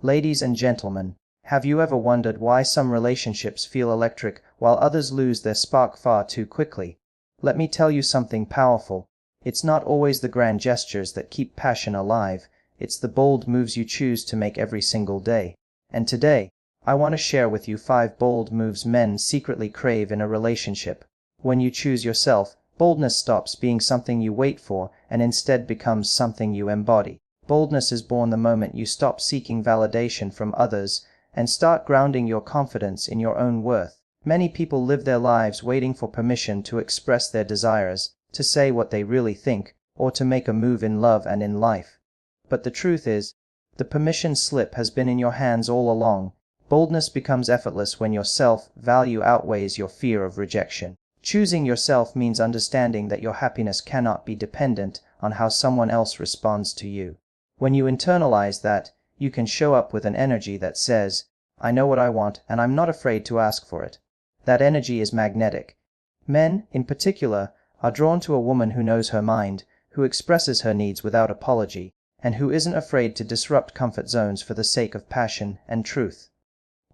Ladies and gentlemen, have you ever wondered why some relationships feel electric while others lose their spark far too quickly? Let me tell you something powerful. It's not always the grand gestures that keep passion alive, it's the bold moves you choose to make every single day. And today, I want to share with you 5 bold moves men secretly crave in a relationship. When you choose yourself, boldness stops being something you wait for and instead becomes something you embody. Boldness is born the moment you stop seeking validation from others and start grounding your confidence in your own worth. Many people live their lives waiting for permission to express their desires, to say what they really think, or to make a move in love and in life. But the truth is, the permission slip has been in your hands all along. Boldness becomes effortless when your self-value outweighs your fear of rejection. Choosing yourself means understanding that your happiness cannot be dependent on how someone else responds to you. When you internalize that, you can show up with an energy that says, "I know what I want and I'm not afraid to ask for it." That energy is magnetic. Men, in particular, are drawn to a woman who knows her mind, who expresses her needs without apology, and who isn't afraid to disrupt comfort zones for the sake of passion and truth.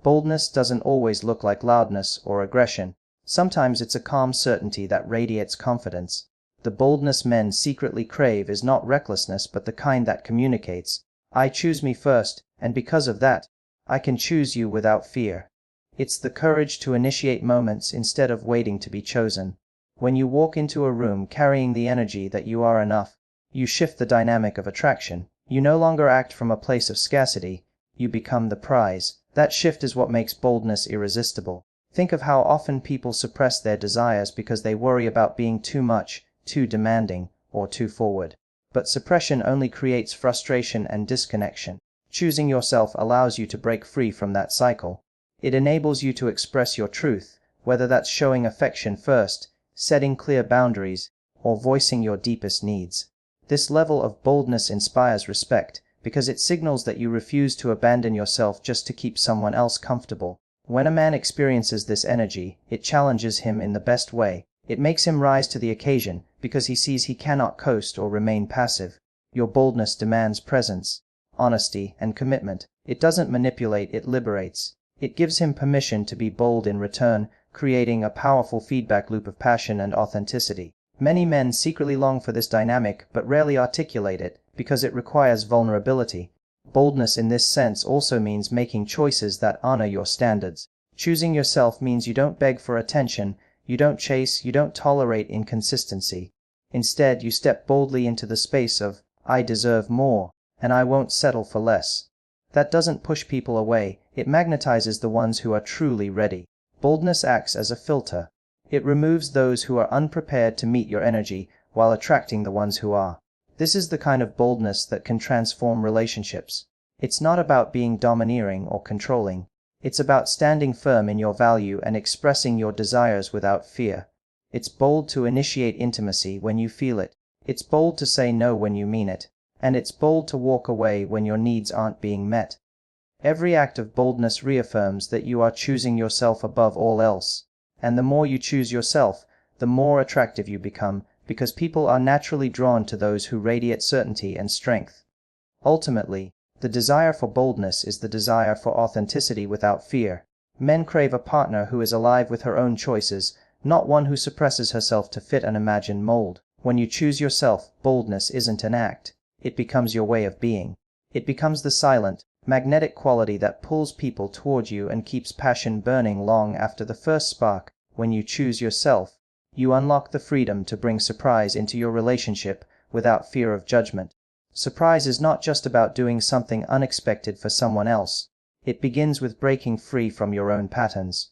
Boldness doesn't always look like loudness or aggression. Sometimes it's a calm certainty that radiates confidence. The boldness men secretly crave is not recklessness but the kind that communicates, "I choose me first, and because of that, I can choose you without fear." It's the courage to initiate moments instead of waiting to be chosen. When you walk into a room carrying the energy that you are enough, you shift the dynamic of attraction. You no longer act from a place of scarcity, you become the prize. That shift is what makes boldness irresistible. Think of how often people suppress their desires because they worry about being too much, too demanding, or too forward. But suppression only creates frustration and disconnection. Choosing yourself allows you to break free from that cycle. It enables you to express your truth, whether that's showing affection first, setting clear boundaries, or voicing your deepest needs. This level of boldness inspires respect, because it signals that you refuse to abandon yourself just to keep someone else comfortable. When a man experiences this energy, it challenges him in the best way. It makes him rise to the occasion, because he sees he cannot coast or remain passive. Your boldness demands presence, honesty, and commitment. It doesn't manipulate, it liberates. It gives him permission to be bold in return, creating a powerful feedback loop of passion and authenticity. Many men secretly long for this dynamic but rarely articulate it, because it requires vulnerability. Boldness in this sense also means making choices that honor your standards. Choosing yourself means you don't beg for attention, you don't chase, you don't tolerate inconsistency. Instead, you step boldly into the space of, "I deserve more, and I won't settle for less." That doesn't push people away, it magnetizes the ones who are truly ready. Boldness acts as a filter. It removes those who are unprepared to meet your energy while attracting the ones who are. This is the kind of boldness that can transform relationships. It's not about being domineering or controlling. It's about standing firm in your value and expressing your desires without fear. It's bold to initiate intimacy when you feel it. It's bold to say no when you mean it. And it's bold to walk away when your needs aren't being met. Every act of boldness reaffirms that you are choosing yourself above all else. And the more you choose yourself, the more attractive you become, because people are naturally drawn to those who radiate certainty and strength. Ultimately, the desire for boldness is the desire for authenticity without fear. Men crave a partner who is alive with her own choices, not one who suppresses herself to fit an imagined mold. When you choose yourself, boldness isn't an act. It becomes your way of being. It becomes the silent, magnetic quality that pulls people toward you and keeps passion burning long after the first spark. When you choose yourself, you unlock the freedom to bring surprise into your relationship without fear of judgment. Surprise is not just about doing something unexpected for someone else. It begins with breaking free from your own patterns.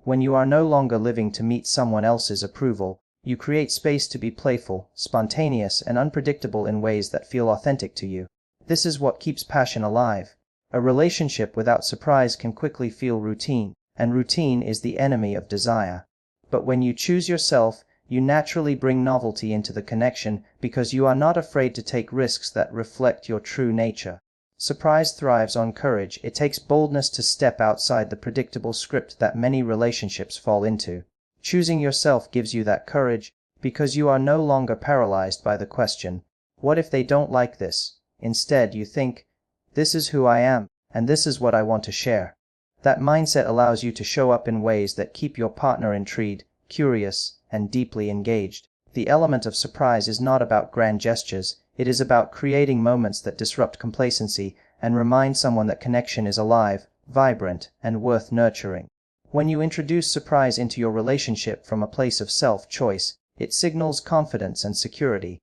When you are no longer living to meet someone else's approval, you create space to be playful, spontaneous, and unpredictable in ways that feel authentic to you. This is what keeps passion alive. A relationship without surprise can quickly feel routine, and routine is the enemy of desire. But when you choose yourself, you naturally bring novelty into the connection because you are not afraid to take risks that reflect your true nature. Surprise thrives on courage. It takes boldness to step outside the predictable script that many relationships fall into. Choosing yourself gives you that courage because you are no longer paralyzed by the question, "What if they don't like this?" Instead, you think, "This is who I am, and this is what I want to share. That mindset allows you to show up in ways that keep your partner intrigued, curious, and deeply engaged. The element of surprise is not about grand gestures, it is about creating moments that disrupt complacency and remind someone that connection is alive, vibrant, and worth nurturing. When you introduce surprise into your relationship from a place of self-choice, it signals confidence and security.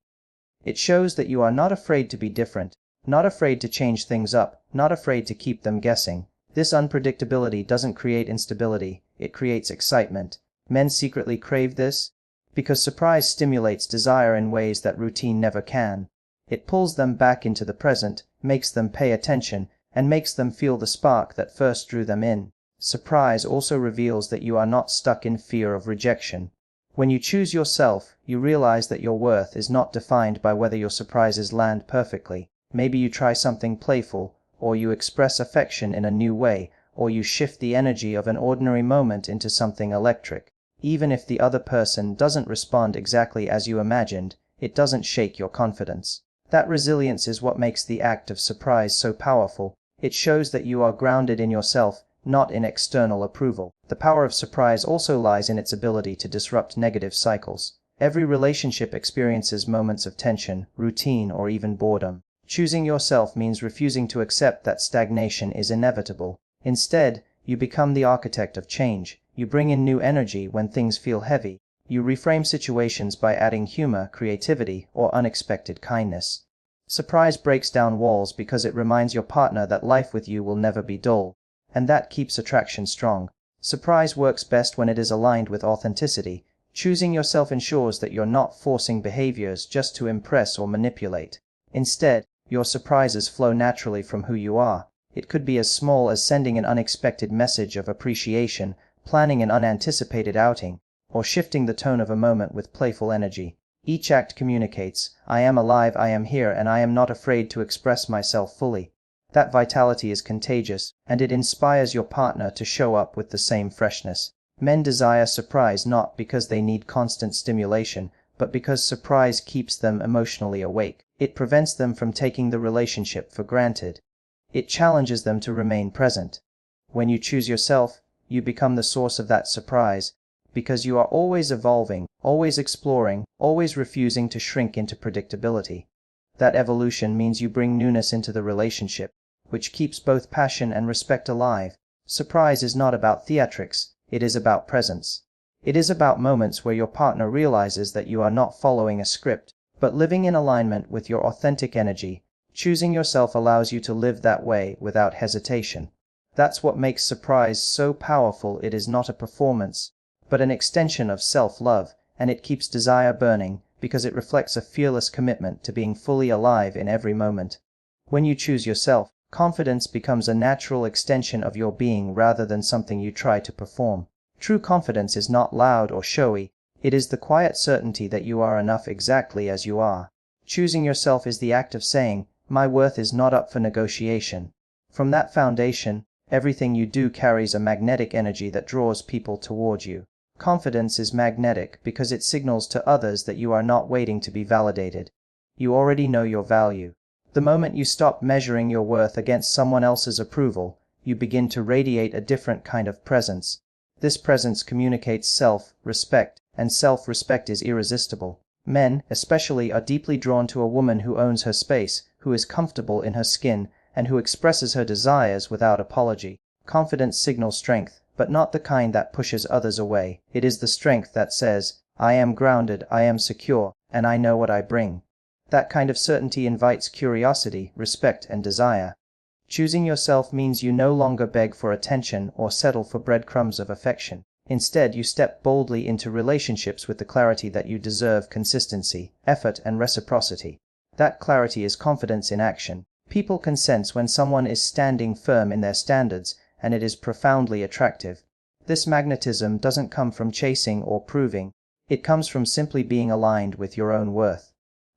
It shows that you are not afraid to be different, not afraid to change things up, not afraid to keep them guessing. This unpredictability doesn't create instability, it creates excitement. Men secretly crave this because surprise stimulates desire in ways that routine never can. It pulls them back into the present, makes them pay attention, and makes them feel the spark that first drew them in. Surprise also reveals that you are not stuck in fear of rejection. When you choose yourself, you realize that your worth is not defined by whether your surprises land perfectly. Maybe you try something playful, or you express affection in a new way, or you shift the energy of an ordinary moment into something electric. Even if the other person doesn't respond exactly as you imagined, it doesn't shake your confidence. That resilience is what makes the act of surprise so powerful. It shows that you are grounded in yourself, not in external approval. The power of surprise also lies in its ability to disrupt negative cycles. Every relationship experiences moments of tension, routine, or even boredom. Choosing yourself means refusing to accept that stagnation is inevitable. Instead, you become the architect of change. You bring in new energy when things feel heavy. You reframe situations by adding humor, creativity, or unexpected kindness. Surprise breaks down walls because it reminds your partner that life with you will never be dull, and that keeps attraction strong. Surprise works best when it is aligned with authenticity. Choosing yourself ensures that you're not forcing behaviors just to impress or manipulate. Instead, your surprises flow naturally from who you are. It could be as small as sending an unexpected message of appreciation, planning an unanticipated outing, or shifting the tone of a moment with playful energy. Each act communicates, I am alive, I am here, and I am not afraid to express myself fully. That vitality is contagious, and it inspires your partner to show up with the same freshness. Men desire surprise not because they need constant stimulation, but because surprise keeps them emotionally awake. It prevents them from taking the relationship for granted. It challenges them to remain present. When you choose yourself, you become the source of that surprise, because you are always evolving, always exploring, always refusing to shrink into predictability. That evolution means you bring newness into the relationship, which keeps both passion and respect alive. Surprise is not about theatrics, it is about presence. It is about moments where your partner realizes that you are not following a script, but living in alignment with your authentic energy. Choosing yourself allows you to live that way without hesitation. That's what makes surprise so powerful. It is not a performance, but an extension of self-love, and it keeps desire burning because it reflects a fearless commitment to being fully alive in every moment. When you choose yourself, confidence becomes a natural extension of your being rather than something you try to perform. True confidence is not loud or showy, it is the quiet certainty that you are enough exactly as you are. Choosing yourself is the act of saying, my worth is not up for negotiation. From that foundation, everything you do carries a magnetic energy that draws people toward you. Confidence is magnetic because it signals to others that you are not waiting to be validated. You already know your value. The moment you stop measuring your worth against someone else's approval, you begin to radiate a different kind of presence. This presence communicates self-respect, and self-respect is irresistible. Men, especially, are deeply drawn to a woman who owns her space, who is comfortable in her skin, and who expresses her desires without apology. Confidence signals strength, but not the kind that pushes others away. It is the strength that says, I am grounded, I am secure, and I know what I bring. That kind of certainty invites curiosity, respect, and desire. Choosing yourself means you no longer beg for attention or settle for breadcrumbs of affection. Instead, you step boldly into relationships with the clarity that you deserve consistency, effort, and reciprocity. That clarity is confidence in action. People can sense when someone is standing firm in their standards, and it is profoundly attractive. This magnetism doesn't come from chasing or proving. It comes from simply being aligned with your own worth.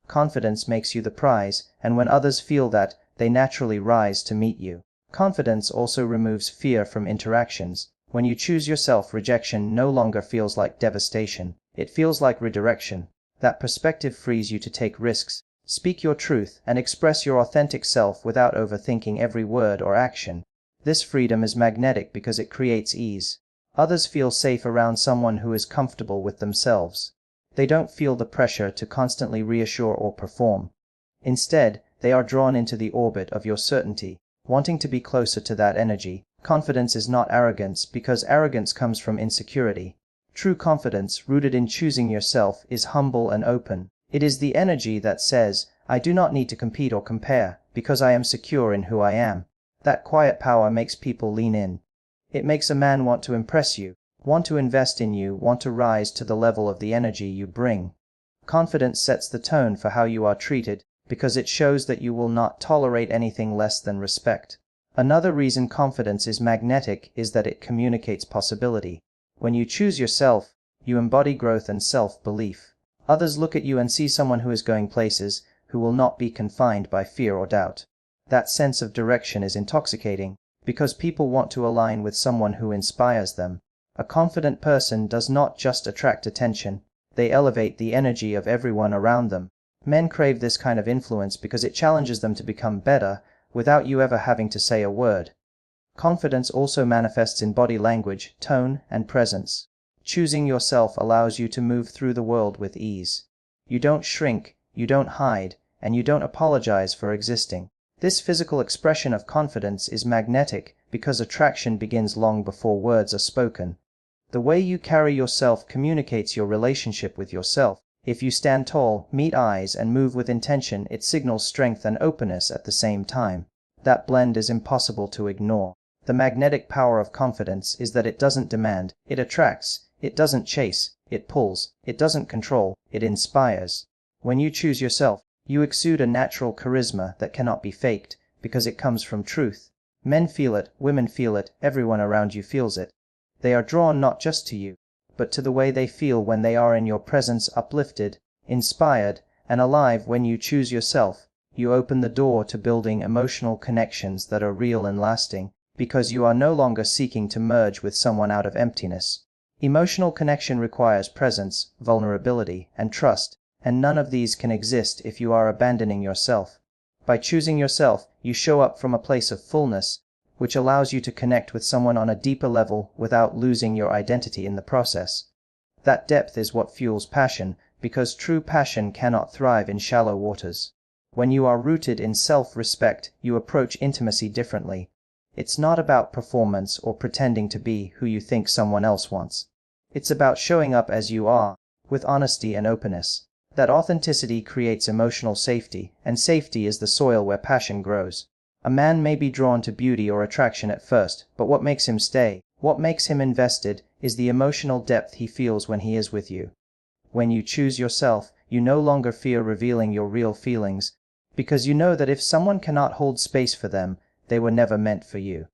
Confidence makes you the prize, and when others feel that, they naturally rise to meet you. Confidence also removes fear from interactions. When you choose yourself, rejection no longer feels like devastation. It feels like redirection. That perspective frees you to take risks, Speak your truth and express your authentic self without overthinking every word or action. This freedom is magnetic because it creates ease. Others feel safe around someone who is comfortable with themselves. They don't feel the pressure to constantly reassure or perform. Instead, they are drawn into the orbit of your certainty, wanting to be closer to that energy. Confidence is not arrogance, because arrogance comes from insecurity. True confidence, rooted in choosing yourself, is humble and open. It is the energy that says, I do not need to compete or compare, because I am secure in who I am. That quiet power makes people lean in. It makes a man want to impress you, want to invest in you, want to rise to the level of the energy you bring. Confidence sets the tone for how you are treated, because it shows that you will not tolerate anything less than respect. Another reason confidence is magnetic is that it communicates possibility. When you choose yourself, you embody growth and self-belief. Others look at you and see someone who is going places, who will not be confined by fear or doubt. That sense of direction is intoxicating, because people want to align with someone who inspires them. A confident person does not just attract attention, they elevate the energy of everyone around them. Men crave this kind of influence because it challenges them to become better, without you ever having to say a word. Confidence also manifests in body language, tone, and presence. Choosing yourself allows you to move through the world with ease. You don't shrink, you don't hide, and you don't apologize for existing. This physical expression of confidence is magnetic because attraction begins long before words are spoken. The way you carry yourself communicates your relationship with yourself. If you stand tall, meet eyes, and move with intention, it signals strength and openness at the same time. That blend is impossible to ignore. The magnetic power of confidence is that it doesn't demand, it attracts. It doesn't chase, it pulls. It doesn't control, it inspires. When you choose yourself, you exude a natural charisma that cannot be faked, because it comes from truth. Men feel it, women feel it, everyone around you feels it. They are drawn not just to you, but to the way they feel when they are in your presence, uplifted, inspired, and alive. When you choose yourself, you open the door to building emotional connections that are real and lasting, because you are no longer seeking to merge with someone out of emptiness. Emotional connection requires presence, vulnerability, and trust, and none of these can exist if you are abandoning yourself. By choosing yourself, you show up from a place of fullness, which allows you to connect with someone on a deeper level without losing your identity in the process. That depth is what fuels passion, because true passion cannot thrive in shallow waters. When you are rooted in self-respect, you approach intimacy differently. It's not about performance or pretending to be who you think someone else wants. It's about showing up as you are, with honesty and openness. That authenticity creates emotional safety, and safety is the soil where passion grows. A man may be drawn to beauty or attraction at first, but what makes him stay, what makes him invested, is the emotional depth he feels when he is with you. When you choose yourself, you no longer fear revealing your real feelings, because you know that if someone cannot hold space for them, they were never meant for you.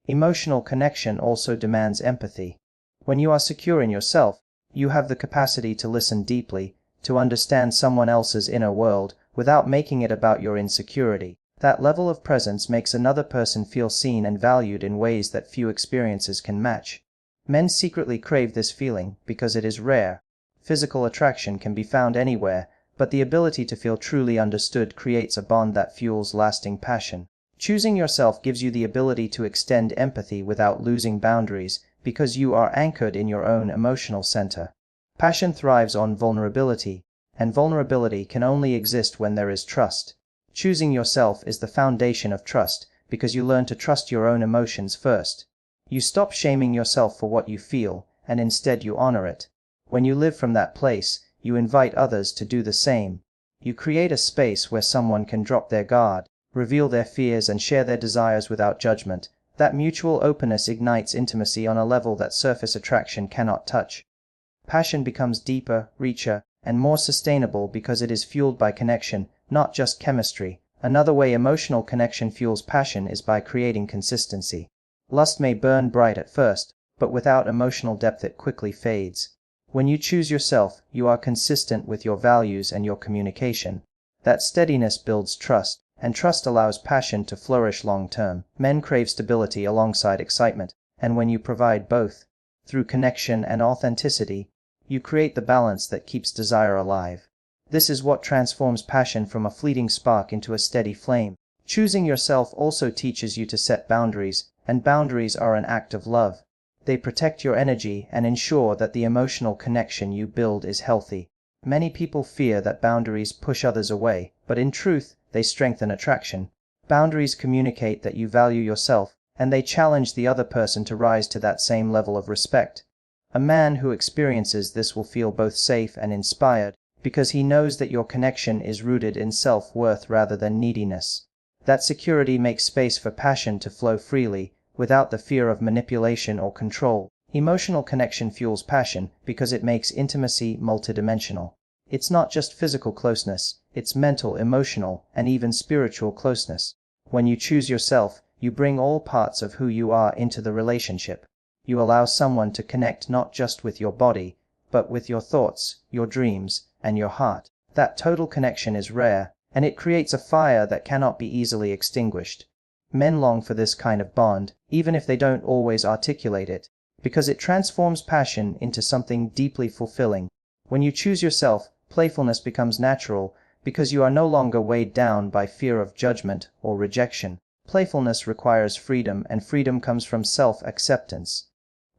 Emotional connection also demands empathy. When you are secure in yourself, you have the capacity to listen deeply, to understand someone else's inner world, without making it about your insecurity. That level of presence makes another person feel seen and valued in ways that few experiences can match. Men secretly crave this feeling, because it is rare. Physical attraction can be found anywhere, but the ability to feel truly understood creates a bond that fuels lasting passion. Choosing yourself gives you the ability to extend empathy without losing boundaries, because you are anchored in your own emotional center. Passion thrives on vulnerability, and vulnerability can only exist when there is trust. Choosing yourself is the foundation of trust, because you learn to trust your own emotions first. You stop shaming yourself for what you feel, and instead you honor it. When you live from that place, you invite others to do the same. You create a space where someone can drop their guard, reveal their fears, and share their desires without judgment. That mutual openness ignites intimacy on a level that surface attraction cannot touch. Passion becomes deeper, richer, and more sustainable because it is fueled by connection, not just chemistry. Another way emotional connection fuels passion is by creating consistency. Lust may burn bright at first, but without emotional depth it quickly fades. When you choose yourself, you are consistent with your values and your communication. That steadiness builds trust, and trust allows passion to flourish long term. Men crave stability alongside excitement, and when you provide both, through connection and authenticity, you create the balance that keeps desire alive. This is what transforms passion from a fleeting spark into a steady flame. Choosing yourself also teaches you to set boundaries, and boundaries are an act of love. They protect your energy and ensure that the emotional connection you build is healthy. Many people fear that boundaries push others away, but in truth, they strengthen attraction. Boundaries communicate that you value yourself, and they challenge the other person to rise to that same level of respect. A man who experiences this will feel both safe and inspired, because he knows that your connection is rooted in self-worth rather than neediness. That security makes space for passion to flow freely, without the fear of manipulation or control. Emotional connection fuels passion because it makes intimacy multidimensional. It's not just physical closeness, it's mental, emotional, and even spiritual closeness. When you choose yourself, you bring all parts of who you are into the relationship. You allow someone to connect not just with your body, but with your thoughts, your dreams, and your heart. That total connection is rare, and it creates a fire that cannot be easily extinguished. Men long for this kind of bond, even if they don't always articulate it, because it transforms passion into something deeply fulfilling. When you choose yourself, playfulness becomes natural, because you are no longer weighed down by fear of judgment or rejection. Playfulness requires freedom, and freedom comes from self-acceptance.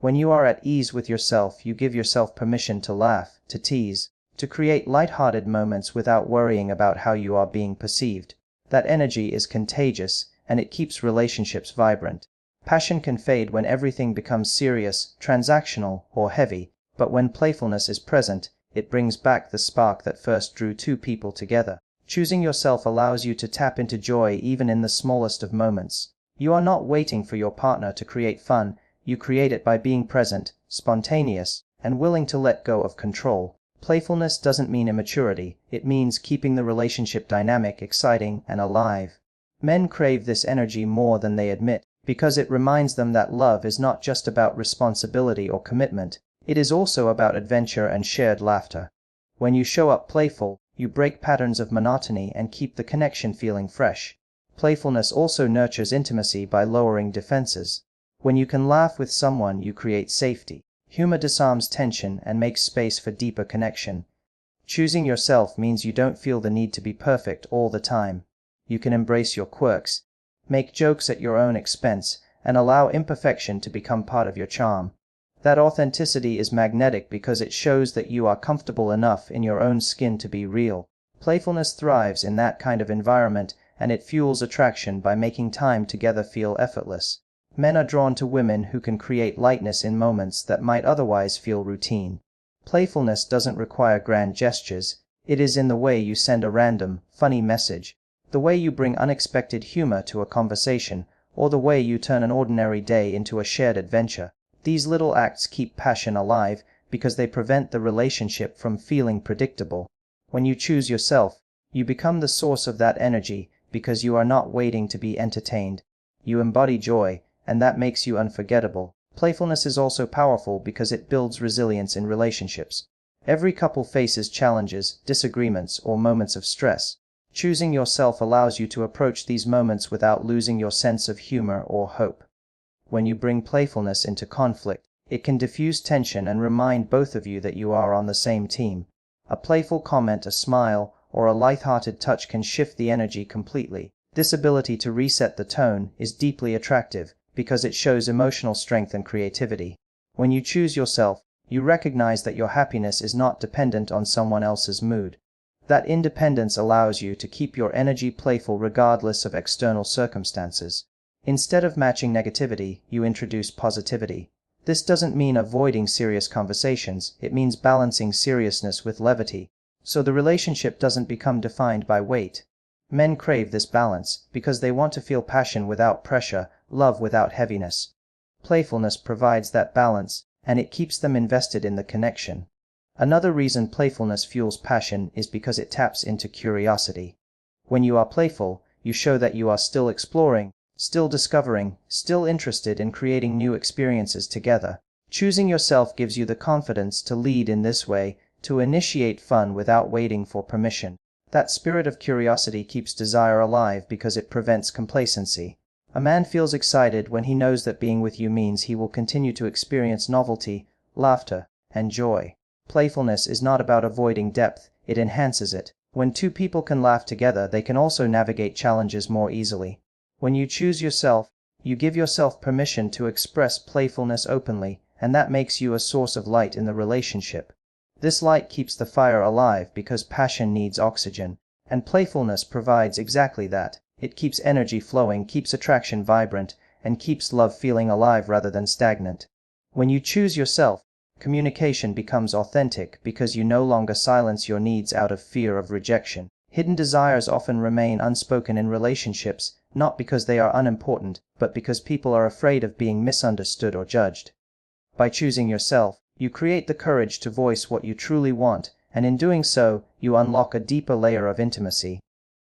When you are at ease with yourself, you give yourself permission to laugh, to tease, to create light-hearted moments without worrying about how you are being perceived. That energy is contagious, and it keeps relationships vibrant. Passion can fade when everything becomes serious, transactional, or heavy, but when playfulness is present, it brings back the spark that first drew two people together. Choosing yourself allows you to tap into joy even in the smallest of moments. You are not waiting for your partner to create fun, you create it by being present, spontaneous, and willing to let go of control. Playfulness doesn't mean immaturity, it means keeping the relationship dynamic, exciting, and alive. Men crave this energy more than they admit, because it reminds them that love is not just about responsibility or commitment, it is also about adventure and shared laughter. When you show up playful, you break patterns of monotony and keep the connection feeling fresh. Playfulness also nurtures intimacy by lowering defenses. When you can laugh with someone, you create safety. Humor disarms tension and makes space for deeper connection. Choosing yourself means you don't feel the need to be perfect all the time. You can embrace your quirks, make jokes at your own expense, and allow imperfection to become part of your charm. That authenticity is magnetic because it shows that you are comfortable enough in your own skin to be real. Playfulness thrives in that kind of environment, and it fuels attraction by making time together feel effortless. Men are drawn to women who can create lightness in moments that might otherwise feel routine. Playfulness doesn't require grand gestures, it is in the way you send a random, funny message, the way you bring unexpected humor to a conversation, or the way you turn an ordinary day into a shared adventure. These little acts keep passion alive because they prevent the relationship from feeling predictable. When you choose yourself, you become the source of that energy because you are not waiting to be entertained. You embody joy, and that makes you unforgettable. Playfulness is also powerful because it builds resilience in relationships. Every couple faces challenges, disagreements, or moments of stress. Choosing yourself allows you to approach these moments without losing your sense of humor or hope. When you bring playfulness into conflict, it can diffuse tension and remind both of you that you are on the same team. A playful comment, a smile, or a light-hearted touch can shift the energy completely. This ability to reset the tone is deeply attractive because it shows emotional strength and creativity. When you choose yourself, you recognize that your happiness is not dependent on someone else's mood. That independence allows you to keep your energy playful regardless of external circumstances. Instead of matching negativity, you introduce positivity. This doesn't mean avoiding serious conversations, it means balancing seriousness with levity, so the relationship doesn't become defined by weight. Men crave this balance because they want to feel passion without pressure, love without heaviness. Playfulness provides that balance, and it keeps them invested in the connection. Another reason playfulness fuels passion is because it taps into curiosity. When you are playful, you show that you are still exploring, still discovering, still interested in creating new experiences together. Choosing yourself gives you the confidence to lead in this way, to initiate fun without waiting for permission. That spirit of curiosity keeps desire alive because it prevents complacency. A man feels excited when he knows that being with you means he will continue to experience novelty, laughter, and joy. Playfulness is not about avoiding depth, it enhances it. When two people can laugh together, they can also navigate challenges more easily. When you choose yourself, you give yourself permission to express playfulness openly, and that makes you a source of light in the relationship. This light keeps the fire alive because passion needs oxygen, and playfulness provides exactly that. It keeps energy flowing, keeps attraction vibrant, and keeps love feeling alive rather than stagnant. When you choose yourself, communication becomes authentic because you no longer silence your needs out of fear of rejection. Hidden desires often remain unspoken in relationships, not because they are unimportant, but because people are afraid of being misunderstood or judged. By choosing yourself, you create the courage to voice what you truly want, and in doing so, you unlock a deeper layer of intimacy.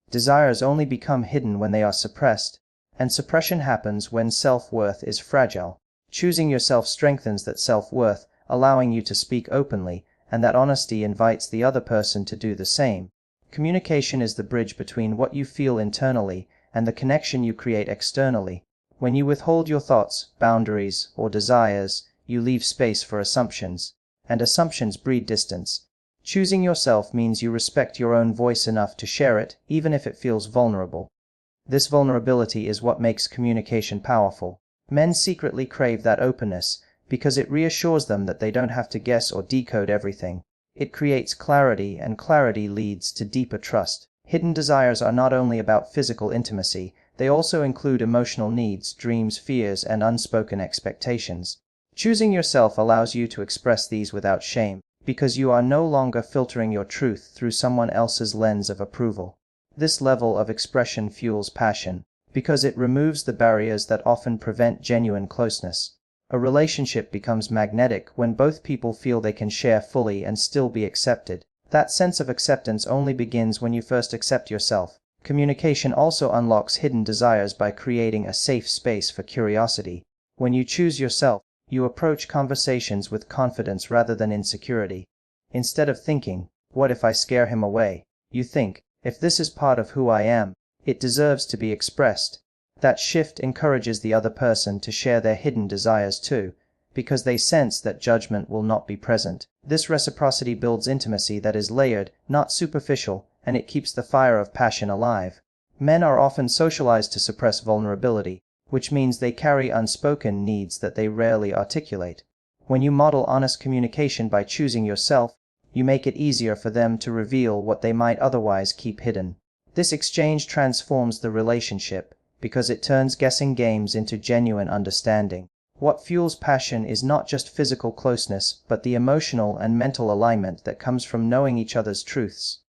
Desires only become hidden when they are suppressed, and suppression happens when self-worth is fragile. Choosing yourself strengthens that self-worth, allowing you to speak openly, and that honesty invites the other person to do the same. Communication is the bridge between what you feel internally and the connection you create externally. When you withhold your thoughts, boundaries, or desires, you leave space for assumptions, and assumptions breed distance. Choosing yourself means you respect your own voice enough to share it, even if it feels vulnerable. This vulnerability is what makes communication powerful. Men secretly crave that openness because it reassures them that they don't have to guess or decode everything. It creates clarity, and clarity leads to deeper trust. Hidden desires are not only about physical intimacy, they also include emotional needs, dreams, fears, and unspoken expectations. Choosing yourself allows you to express these without shame, because you are no longer filtering your truth through someone else's lens of approval. This level of expression fuels passion, because it removes the barriers that often prevent genuine closeness. A relationship becomes magnetic when both people feel they can share fully and still be accepted. That sense of acceptance only begins when you first accept yourself. Communication also unlocks hidden desires by creating a safe space for curiosity. When you choose yourself, you approach conversations with confidence rather than insecurity. Instead of thinking, "What if I scare him away?" you think, "If this is part of who I am, it deserves to be expressed." That shift encourages the other person to share their hidden desires too, because they sense that judgment will not be present. This reciprocity builds intimacy that is layered, not superficial, and it keeps the fire of passion alive. Men are often socialized to suppress vulnerability, which means they carry unspoken needs that they rarely articulate. When you model honest communication by choosing yourself, you make it easier for them to reveal what they might otherwise keep hidden. This exchange transforms the relationship, because it turns guessing games into genuine understanding. What fuels passion is not just physical closeness, but the emotional and mental alignment that comes from knowing each other's truths.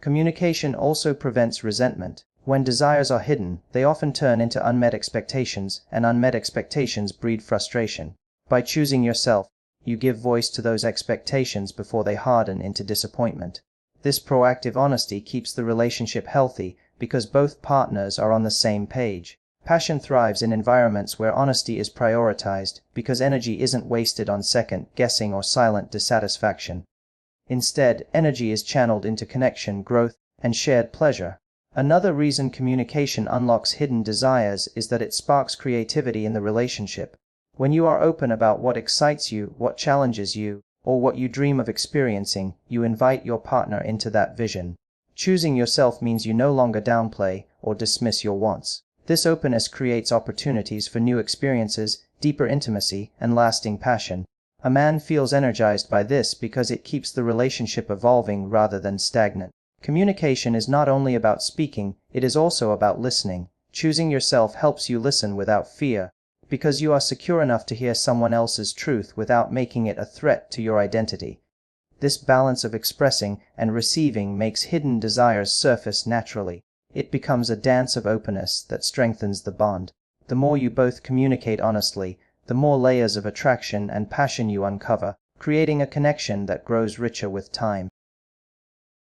Communication also prevents resentment. When desires are hidden, they often turn into unmet expectations, and unmet expectations breed frustration. By choosing yourself, you give voice to those expectations before they harden into disappointment. This proactive honesty keeps the relationship healthy because both partners are on the same page. Passion thrives in environments where honesty is prioritized because energy isn't wasted on second guessing or silent dissatisfaction. Instead, energy is channeled into connection, growth, and shared pleasure. Another reason communication unlocks hidden desires is that it sparks creativity in the relationship. When you are open about what excites you, what challenges you, or what you dream of experiencing, you invite your partner into that vision. Choosing yourself means you no longer downplay or dismiss your wants. This openness creates opportunities for new experiences, deeper intimacy, and lasting passion. A man feels energized by this because it keeps the relationship evolving rather than stagnant. Communication is not only about speaking, it is also about listening. Choosing yourself helps you listen without fear, because you are secure enough to hear someone else's truth without making it a threat to your identity. This balance of expressing and receiving makes hidden desires surface naturally. It becomes a dance of openness that strengthens the bond. The more you both communicate honestly, the more layers of attraction and passion you uncover, creating a connection that grows richer with time.